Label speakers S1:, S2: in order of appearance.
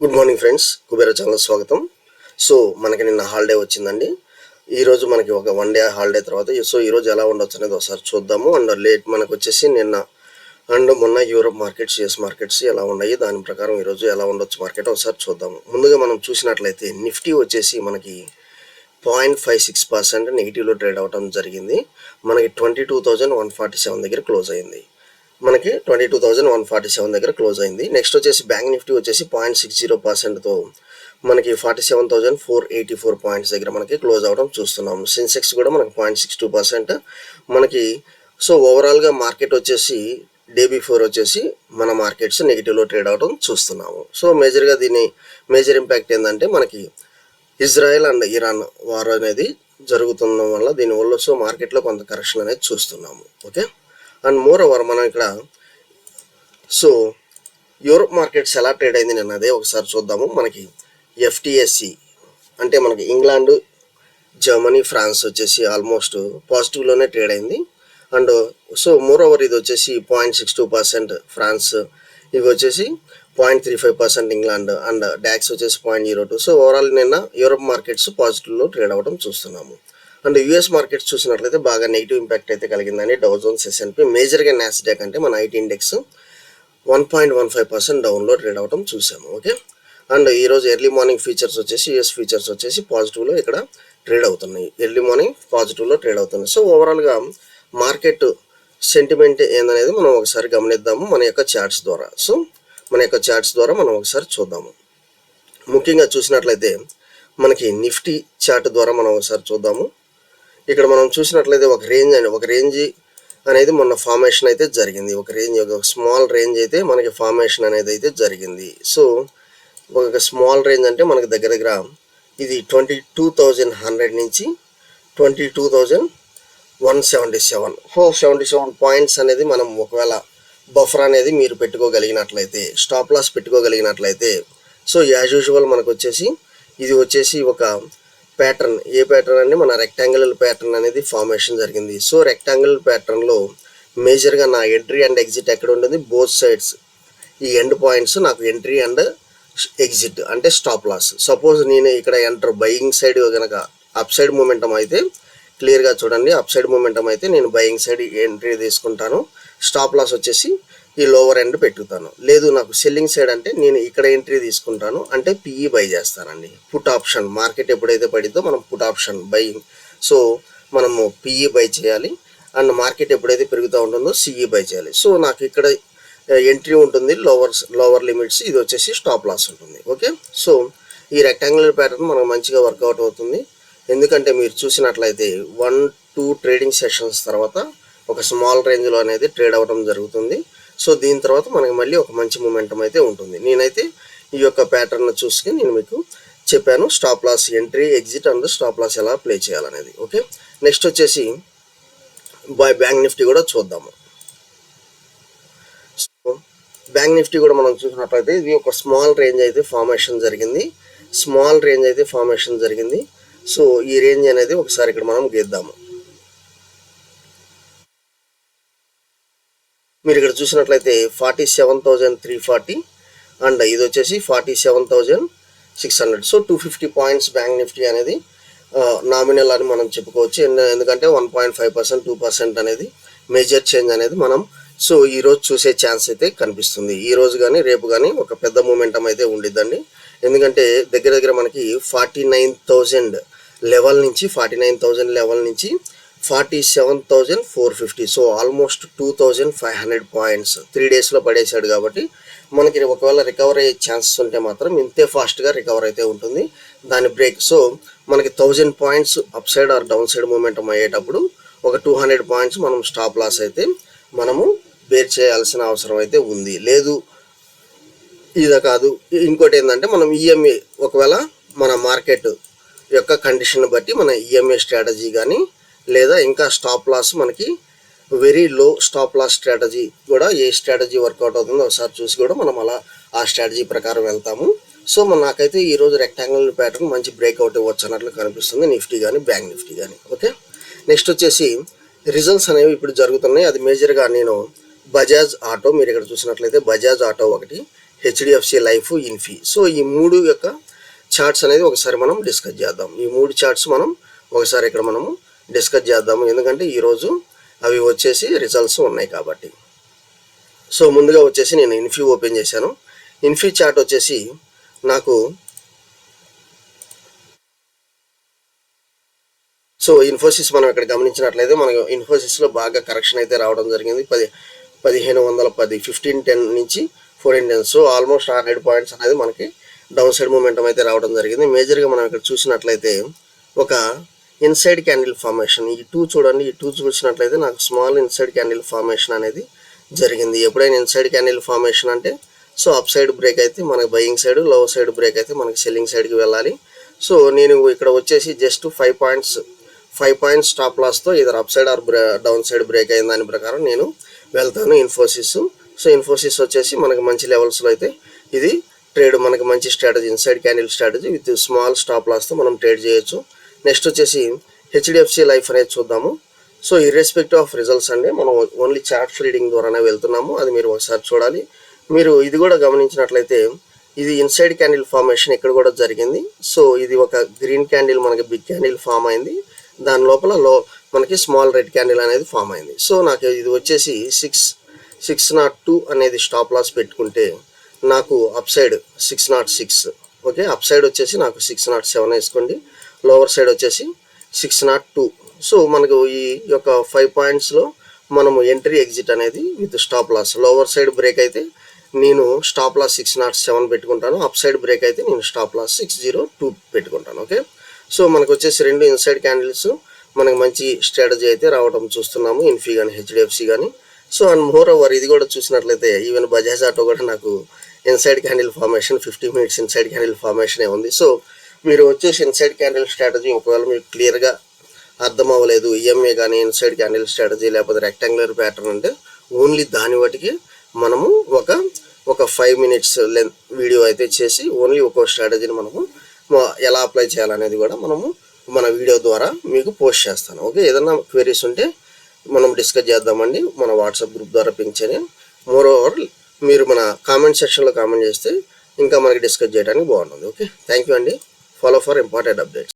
S1: Good morning friends, Kubera channel స్వాగతం. So మనకి నిన్న హాలిడే వచ్చిందండి. ఈరోజు మనకి ఒక 1 డే హాలిడే తర్వాత ఈరోజు ఎలా ఉండొచ్చు అనేది ఒకసారి చూద్దాము. అండ్ మనకు వచ్చేసి నిన్న అండ్ మొన్న యూరోప్ మార్కెట్స్, యూఎస్ మార్కెట్స్ ఎలా ఉన్నాయి, దాని ప్రకారం ఈరోజు ఎలా ఉండొచ్చు మార్కెట్ ఒకసారి చూద్దాము. ముందుగా మనం చూసినట్లయితే నిఫ్టీ వచ్చేసి మనకి 0.56% నెగిటివ్లో ట్రేడ్ అవడం జరిగింది. మనకి 22,147 దగ్గర క్లోజ్ అయింది. మనకి 22,147 దగ్గర క్లోజ్ అయింది. నెక్స్ట్ వచ్చేసి బ్యాంక్ నిఫ్టీ వచ్చేసి 0.60%తో మనకి 47,484 పాయింట్స్ దగ్గర మనకి క్లోజ్ అవడం చూస్తున్నాము. సెన్సెక్స్ కూడా మనకి 0.62% మనకి. సో ఓవరాల్గా మార్కెట్ వచ్చేసి డే బిఫోర్ వచ్చేసి మన మార్కెట్స్ నెగిటివ్లో ట్రేడ్ అవడం చూస్తున్నాము. సో మేజర్గా దీని మేజర్ ఇంపాక్ట్ ఏంటంటే మనకి ఇజ్రాయెల్ అండ్ ఇరాన్ వార్ అనేది జరుగుతుండడం వల్ల దీనివల్ల సో మార్కెట్లో కొంత కరెక్షన్ అనేది చూస్తున్నాము. ఓకే, అండ్ మోర్ ఓవర్ మనం ఇక్కడ సో యూరోప్ మార్కెట్స్ ఎలా ట్రేడ్ అయింది నేను అదే ఒకసారి చూద్దాము. మనకి ఎఫ్టిఎస్సి అంటే మనకి ఇంగ్లాండ్, జర్మనీ, ఫ్రాన్స్ వచ్చేసి ఆల్మోస్ట్ పాజిటివ్లోనే ట్రేడ్ అయింది. అండ్ సో మోర్ ఓవర్ ఇది వచ్చేసి 0.62% ఫ్రాన్స్, ఇవి వచ్చేసి 0.35% ఇంగ్లాండ్, అండ్ డాక్స్ వచ్చేసి 0.02. సో ఓవరాల్ నిన్న యూరోప్ మార్కెట్స్ పాజిటివ్లో ట్రేడ్ అవ్వడం చూస్తున్నాము. అండ్ యూఎస్ మార్కెట్స్ చూసినట్లయితే బాగా నెగిటివ్ ఇంపాక్ట్ అయితే కలిగిందని డౌ జోన్స్, S&P, మేజర్గా నాస్డాక్ అంటే మన ఐటీ ఇండెక్స్ 1.15% డౌన్లో ట్రేడ్ అవ్వడం చూసాము. ఓకే, అండ్ ఈరోజు ఎర్లీ మార్నింగ్ ఫీచర్స్ వచ్చేసి యూఎస్ ఫీచర్స్ వచ్చేసి పాజిటివ్లో ఇక్కడ ట్రేడ్ అవుతున్నాయి. ఎర్లీ మార్నింగ్ పాజిటివ్లో ట్రేడ్ అవుతున్నాయి. సో ఓవరాల్గా మార్కెట్ సెంటిమెంట్ ఏందనేది మనం ఒకసారి గమనిద్దాము మన యొక్క చార్ట్స్ ద్వారా. సో మన యొక్క చార్ట్స్ ద్వారా మనం ఒకసారి చూద్దాము. ముఖ్యంగా చూసినట్లయితే మనకి నిఫ్టీ చార్ట్ ద్వారా మనం ఒకసారి చూద్దాము. ఇక్కడ మనం చూసినట్లయితే ఒక రేంజ్ అనేది మొన్న ఫార్మేషన్ అయితే జరిగింది. ఒక స్మాల్ రేంజ్ అయితే మనకి ఫార్మేషన్ అనేది అయితే జరిగింది. సో ఒక స్మాల్ రేంజ్ అంటే మనకి దగ్గర ఇది 22,100 నుంచి 22,177 477 పాయింట్స్ అనేది మనం ఒకవేళ బఫర్ అనేది మీరు పెట్టుకోగలిగినట్లయితే, స్టాప్ లాస్ పెట్టుకోగలిగినట్లయితే, సో యాజ్ యూజువల్ మనకు వచ్చేసి ఇది వచ్చేసి ఒక ప్యాటర్న్. ఏ ప్యాటర్న్ అంటే మన రెక్టాంగిల్ ప్యాటర్న్ అనేది ఫార్మేషన్ జరిగింది. సో రెక్టాంగిల్ ప్యాటర్న్లో మేజర్గా నా ఎంట్రీ అండ్ ఎగ్జిట్ ఎక్కడ ఉంటుంది, బోత్ సైడ్స్ ఈ ఎండ్ పాయింట్స్ నాకు ఎంట్రీ అండ్ ఎగ్జిట్ అంటే స్టాప్ లాస్. సపోజ్ నేను ఇక్కడ ఎంటర్ బయింగ్ సైడ్ కనుక అప్ సైడ్ మూమెంటం అయితే క్లియర్గా చూడండి, అప్ సైడ్ మూమెంటం అయితే నేను బయింగ్ సైడ్ ఎంట్రీ తీసుకుంటాను, స్టాప్ లాస్ వచ్చేసి ఈ లోవర్ ఎండ్ పెట్టుతాను. లేదు నాకు సెల్లింగ్ సైడ్ అంటే నేను ఇక్కడ ఎంట్రీ తీసుకుంటాను, అంటే పిఈ బై చేస్తానండి. పుట్ ఆప్షన్ మార్కెట్ ఎప్పుడైతే పడిద్దో మనం పుట్ ఆప్షన్ బయింగ్, సో మనము పిఈ బై చేయాలి. అండ్ మార్కెట్ ఎప్పుడైతే పెరుగుతూ ఉంటుందో సిఈ బై చేయాలి. సో నాకు ఇక్కడ ఎంట్రీ ఉంటుంది, లోవర్ లిమిట్స్, ఇది వచ్చేసి స్టాప్ లాస్ ఉంటుంది. ఓకే, సో ఈ రెక్టాంగులర్ ప్యాటర్న్ మనకు మంచిగా వర్కౌట్ అవుతుంది. ఎందుకంటే మీరు చూసినట్లయితే 1-2 ట్రేడింగ్ సెషన్స్ తర్వాత ఒక స్మాల్ రేంజ్లో అనేది ట్రేడ్ అవ్వడం జరుగుతుంది. సో దీని తర్వాత మనకి మళ్ళీ ఒక మంచి మూమెంటం అయితే ఉంటుంది. నేనైతే ఈ యొక్క ప్యాటర్న్ చూసుకుని నేను మీకు చెప్పాను stop loss, entry, exit and stop loss ఎలా ప్లే చేయాలనేది. ఓకే, నెక్స్ట్ వచ్చేసి బ్యాంక్ నిఫ్టీ కూడా చూద్దాము. సో బ్యాంక్ నిఫ్టీ కూడా మనం చూసినట్లయితే ఇది ఒక స్మాల్ రేంజ్ అయితే ఫార్మేషన్ జరిగింది. సో ఈ రేంజ్ అనేది ఒకసారి ఇక్కడ మనం గీద్దాము. మీరు ఇక్కడ చూసినట్లయితే 47,340 అండ్ ఇది వచ్చేసి 47,600. సో 250 పాయింట్స్ బ్యాంక్ నిఫ్టీ అనేది నామినల్ అని మనం చెప్పుకోవచ్చు. ఎందుకంటే 1.5% 2% అనేది మేజర్ చేంజ్ అనేది మనం సో ఈరోజు చూసే ఛాన్స్ అయితే కనిపిస్తుంది. ఈ రోజు కానీ రేపు కానీ ఒక పెద్ద మూమెంటం అయితే ఉండిద్దండి. ఎందుకంటే దగ్గర మనకి 49,000 లెవెల్ నుంచి 47,450, సో ఆల్మోస్ట్ 2,500 పాయింట్స్ 3 డేస్లో పడేశాడు. కాబట్టి మనకి ఒకవేళ రికవర్ అయ్యే ఛాన్సెస్ ఉంటే మాత్రం ఇంతే ఫాస్ట్గా రికవర్ అయితే ఉంటుంది దాని బ్రేక్. సో మనకి 1,000 points upside or downside momentum అయ్యేటప్పుడు ఒక 200 పాయింట్స్ మనం స్టాప్ లాస్ అయితే మనము బేర్ చేయాల్సిన అవసరం అయితే ఉంది. లేదు ఇది కాదు, ఇంకోటి ఏంటంటే మనం ఈఎంఏ ఒకవేళ మన మార్కెట్ యొక్క కండిషన్ బట్టి మన ఈఎంఏ స్ట్రాటజీ కానీ లేదా ఇంకా స్టాప్ లాస్ మనకి very low stop loss strategy కూడా ఏ స్ట్రాటజీ వర్కౌట్ అవుతుందో ఒకసారి చూసి కూడా మనం అలా ఆ స్ట్రాటజీ ప్రకారం వెళ్తాము. సో నాకైతే ఈరోజు రెక్టాంగిల్ ప్యాటర్న్ మంచి బ్రేక్అవుట్ ఇవ్వచ్చు అన్నట్లు కనిపిస్తుంది, నిఫ్టీ కానీ బ్యాంక్ నిఫ్టీ కానీ. ఓకే, నెక్స్ట్ వచ్చేసి రిజల్ట్స్ అనేవి ఇప్పుడు జరుగుతున్నాయి. అది మేజర్గా నేను బజాజ్ ఆటో, మీరు ఇక్కడ చూసినట్లయితే బజాజ్ ఆటో ఒకటి, హెచ్డిఎఫ్సి లైఫ్, ఇన్ఫీ. సో ఈ 3 యొక్క చార్ట్స్ అనేది ఒకసారి మనం డిస్కస్ చేద్దాం. ఈ 3 చార్ట్స్ మనం ఒకసారి ఇక్కడ మనము డిస్కస్ చేద్దాము, ఎందుకంటే ఈరోజు అవి వచ్చేసి రిజల్ట్స్ ఉన్నాయి కాబట్టి. సో ముందుగా వచ్చేసి నేను ఇన్ఫీ ఓపెన్ చేశాను. ఇన్ఫీ చార్ట్ వచ్చేసి నాకు సో ఇన్ఫోసిస్ మనం ఇక్కడ గమనించినట్లయితే మనకు ఇన్ఫోసిస్లో బాగా కరెక్షన్ అయితే రావడం జరిగింది. 1510 1510 నుంచి 1410. సో ఆల్మోస్ట్ 100 పాయింట్స్ అనేది మనకి డౌన్ సైడ్ మూమెంటం అయితే రావడం జరిగింది. మేజర్గా మనం ఇక్కడ చూసినట్లయితే ఒక ఇన్సైడ్ క్యాండిల్ ఫార్మేషన్, ఈ 2 చూడండి, ఈ 2 చూసినట్లయితే నాకు స్మాల్ ఇన్సైడ్ క్యాండిల్ ఫార్మేషన్ అనేది జరిగింది. ఎప్పుడైనా ఇన్సైడ్ క్యాండిల్ ఫార్మేషన్ అంటే సో అప్ సైడ్ బ్రేక్ అయితే మనకి buying side, lower side break అయితే మనకి సెల్లింగ్ సైడ్కి వెళ్ళాలి. సో నేను ఇక్కడ వచ్చేసి జస్ట్ 5 పాయింట్స్ స్టాప్ లాస్తో ఇదర్ upside or downside break అయిన దాని ప్రకారం నేను వెళ్తాను ఇన్ఫోసిస్. సో ఇన్ఫోసిస్ వచ్చేసి మనకి మంచి లెవెల్స్లో అయితే ఇది ట్రేడ్ మనకి మంచి strategy, inside candle strategy with small stop లాస్తో మనం ట్రేడ్ చేయొచ్చు. నెక్స్ట్ వచ్చేసి హెచ్డిఎఫ్సి లైఫ్ అనేది చూద్దాము. సో ఇర్రెస్పెక్టివ్ ఆఫ్ రిజల్ట్స్ అండి, మనం ఓన్లీ చార్ట్ రీడింగ్ ద్వారానే వెళ్తున్నాము, అది మీరు ఒకసారి చూడాలి. మీరు ఇది కూడా గమనించినట్లయితే ఇది ఇన్సైడ్ క్యాండిల్ ఫార్మేషన్ ఇక్కడ కూడా జరిగింది. సో ఇది ఒక గ్రీన్ క్యాండిల్ మనకి బిగ్ క్యాండిల్ ఫామ్ అయింది, దాని లోపల మనకి స్మాల్ రెడ్ క్యాండిల్ అనేది ఫామ్ అయింది. సో నాకు ఇది వచ్చేసి 602 అనేది స్టాప్ లాస్ పెట్టుకుంటే నాకు up side 606, okay, up side వచ్చేసి నాకు 607 వేసుకోండి, లోవర్ సైడ్ వచ్చేసి 602. సో మనకు ఈ యొక్క 5 పాయింట్స్లో మనము ఎంట్రీ ఎగ్జిట్ అనేది with stop loss. Lower side break అయితే నేను స్టాప్ లాస్ 607 పెట్టుకుంటాను, అప్ సైడ్ బ్రేక్ అయితే నేను స్టాప్ లాస్ 602 పెట్టుకుంటాను. ఓకే, సో మనకు వచ్చేసి 2 ఇన్సైడ్ క్యాండిల్స్ మనకు మంచి స్ట్రాటజీ అయితే రావడం చూస్తున్నాము, ఇన్ఫీ కానీ హెచ్డిఎఫ్సి కానీ. సో అండ్ మోర్ ఓవర్ ఇది కూడా చూసినట్లయితే ఈవెన్ బజాజ్ ఆటో కూడా నాకు inside candle formation 50 minutes inside candle formation ఉంది. సో మీరు వచ్చేసి ఇన్సైడ్ క్యాండిల్ స్ట్రాటజీ ఒకవేళ మీకు క్లియర్గా అర్థం అవ్వలేదు, ఈఎంఏ కానీ ఇన్సైడ్ క్యాండిల్ స్ట్రాటజీ లేకపోతే రెక్టాంగులర్ ప్యాటర్న్ అంటే ఓన్లీ దాని వాటికి మనము ఒక 5 మినిట్స్ వీడియో అయితే చేసి ఓన్లీ ఒక స్ట్రాటజీని మనము ఎలా అప్లై చేయాలనేది కూడా మనము మన వీడియో ద్వారా మీకు పోస్ట్ చేస్తాను. ఓకే, ఏదైనా క్వెరీస్ ఉంటే మనం డిస్కస్ చేద్దామండి, మన వాట్సాప్ గ్రూప్ ద్వారా పింక్ చేయండి. మోర్ ఓవర్ మీరు మన కామెంట్ సెక్షన్లో కామెంట్ చేస్తే ఇంకా మనకి డిస్కస్ చేయడానికి బాగుంటుంది. ఓకే, థ్యాంక్ యూ అండి. Follow for important updates.